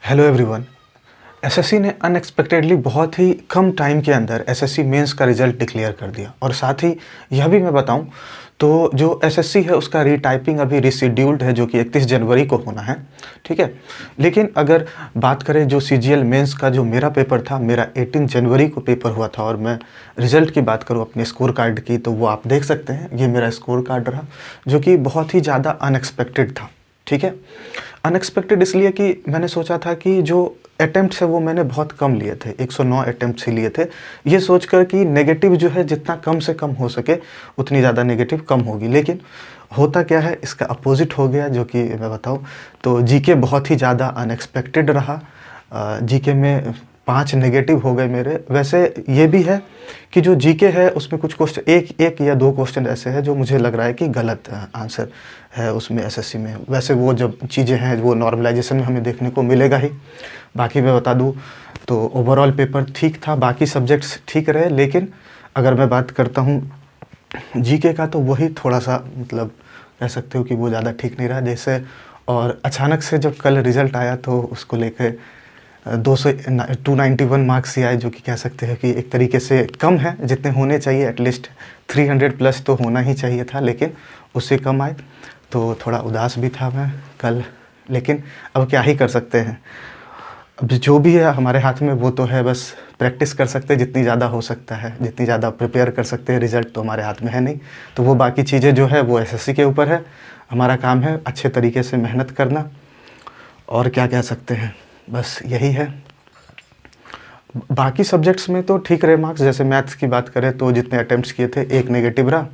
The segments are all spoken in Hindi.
Hello everyone. एसएससी ने अनएक्सपेक्टेडली बहुत ही कम टाइम के अंदर एसएससी मेंस का रिज़ल्ट डिक्लेयर कर दिया और साथ ही यह भी मैं बताऊं तो जो एसएससी है उसका रीटाइपिंग अभी रिशेड्यूल्ड है, जो कि 31 जनवरी को होना है। ठीक है, लेकिन अगर बात करें जो सीजीएल मेंस का जो मेरा पेपर था, मेरा 18 जनवरी को पेपर हुआ था और मैं रिज़ल्ट की बात करूं अपने स्कोर कार्ड की, तो वो आप देख सकते हैं। ये मेरा स्कोर कार्ड रहा जो कि बहुत ही ज़्यादा अनएक्सपेक्टेड था। ठीक है, अनएक्सपेक्टेड इसलिए कि मैंने सोचा था कि जो अटेम्प्ट्स है वो मैंने बहुत कम लिए थे, 109 अटेम्प्ट्स ही लिए थे, ये सोचकर कि नेगेटिव जो है जितना कम से कम हो सके उतनी ज़्यादा नेगेटिव कम होगी। लेकिन होता क्या है, इसका अपोजिट हो गया। जो कि मैं बताऊं तो जीके बहुत ही ज़्यादा अनएक्सपेक्टेड रहा। जीके में 5 नेगेटिव हो गए मेरे। वैसे ये भी है कि जो जीके है उसमें कुछ क्वेश्चन, एक या दो क्वेश्चन ऐसे हैं जो मुझे लग रहा है कि गलत आंसर है उसमें एसएससी में। वैसे वो जब चीज़ें हैं वो नॉर्मलाइजेशन में हमें देखने को मिलेगा ही। बाकी मैं बता दूं तो ओवरऑल पेपर ठीक था, बाकी सब्जेक्ट्स ठीक रहे। लेकिन अगर मैं बात करता हूँ जीके का तो वही थोड़ा सा मतलब कह सकते हो कि वो ज़्यादा ठीक नहीं रहा जैसे। और अचानक से जब कल रिज़ल्ट आया तो उसको लेकर 291 मार्क्स ही आए, जो कि कह सकते हैं कि एक तरीके से कम है जितने होने चाहिए। एटलीस्ट 300 प्लस तो होना ही चाहिए था, लेकिन उससे कम आए तो थोड़ा उदास भी था मैं कल। लेकिन अब क्या ही कर सकते हैं, अब जो भी है हमारे हाथ में वो तो है, बस प्रैक्टिस कर सकते हैं जितनी ज़्यादा हो सकता है, जितनी ज़्यादा प्रिपेयर कर सकते हैं। रिज़ल्ट तो हमारे हाथ में है नहीं, तो वो बाकी चीज़ें जो है वो एसएससी के ऊपर है। हमारा काम है अच्छे तरीके से मेहनत करना, और क्या कह सकते हैं, बस यही है। बाकी सब्जेक्ट्स में तो ठीक रहे मार्क्स। जैसे मैथ्स की बात करें तो जितने अटेम्प्ट्स किए थे एक नेगेटिव रहा।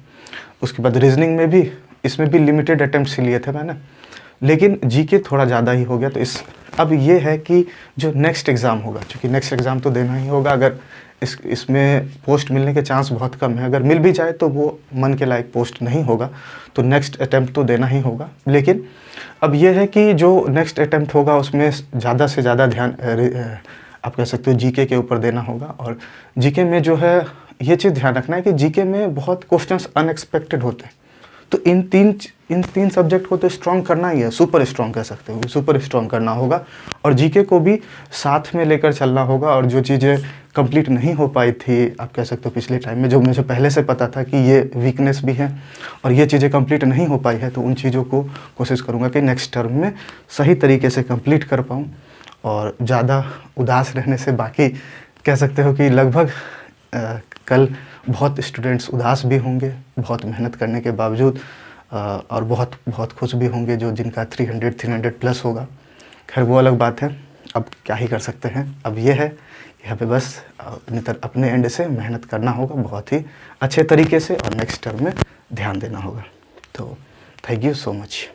उसके बाद रीजनिंग में भी, इसमें भी लिमिटेड अटेम्प्ट्स ही लिए थे मैंने, लेकिन जीके थोड़ा ज़्यादा ही हो गया। तो अब ये है कि जो नेक्स्ट एग्ज़ाम होगा, क्योंकि नेक्स्ट एग्ज़ाम तो देना ही होगा। अगर इसमें पोस्ट मिलने के चांस बहुत कम है, अगर मिल भी जाए तो वो मन के लायक पोस्ट नहीं होगा, तो नेक्स्ट अटैम्प्ट तो देना ही होगा। लेकिन अब ये है कि जो नेक्स्ट अटैम्प्ट होगा उसमें ज़्यादा से ज़्यादा ध्यान आप कह सकते हो जीके के ऊपर देना होगा। और जीके में जो है ये चीज़ ध्यान रखना है कि जीके में बहुत क्वेश्चंस अनएक्सपेक्टेड होते हैं। तो इन तीन सब्जेक्ट को तो स्ट्रॉन्ग करना ही है, सुपर स्ट्रॉन्ग कह सकते हो, सुपर स्ट्रॉन्ग करना होगा। और जीके को भी साथ में लेकर चलना होगा। और जो चीज़ें कंप्लीट नहीं हो पाई थी, आप कह सकते हो पिछले टाइम में, जो मुझे पहले से पता था कि ये वीकनेस भी है और ये चीज़ें कंप्लीट नहीं हो पाई है, तो उन चीज़ों को कोशिश करूँगा कि नेक्स्ट टर्म में सही तरीके से कंप्लीट कर पाऊँ। और ज़्यादा उदास रहने से, बाकी कह सकते हो कि लगभग कल बहुत स्टूडेंट्स उदास भी होंगे बहुत मेहनत करने के बावजूद, और बहुत खुश भी होंगे जो जिनका 300 प्लस होगा। खैर वो अलग बात है, अब क्या ही कर सकते हैं। अब ये है यहाँ पे बस अपने एंड से मेहनत करना होगा बहुत ही अच्छे तरीके से, और नेक्स्ट टर्म में ध्यान देना होगा। तो थैंक यू सो मच।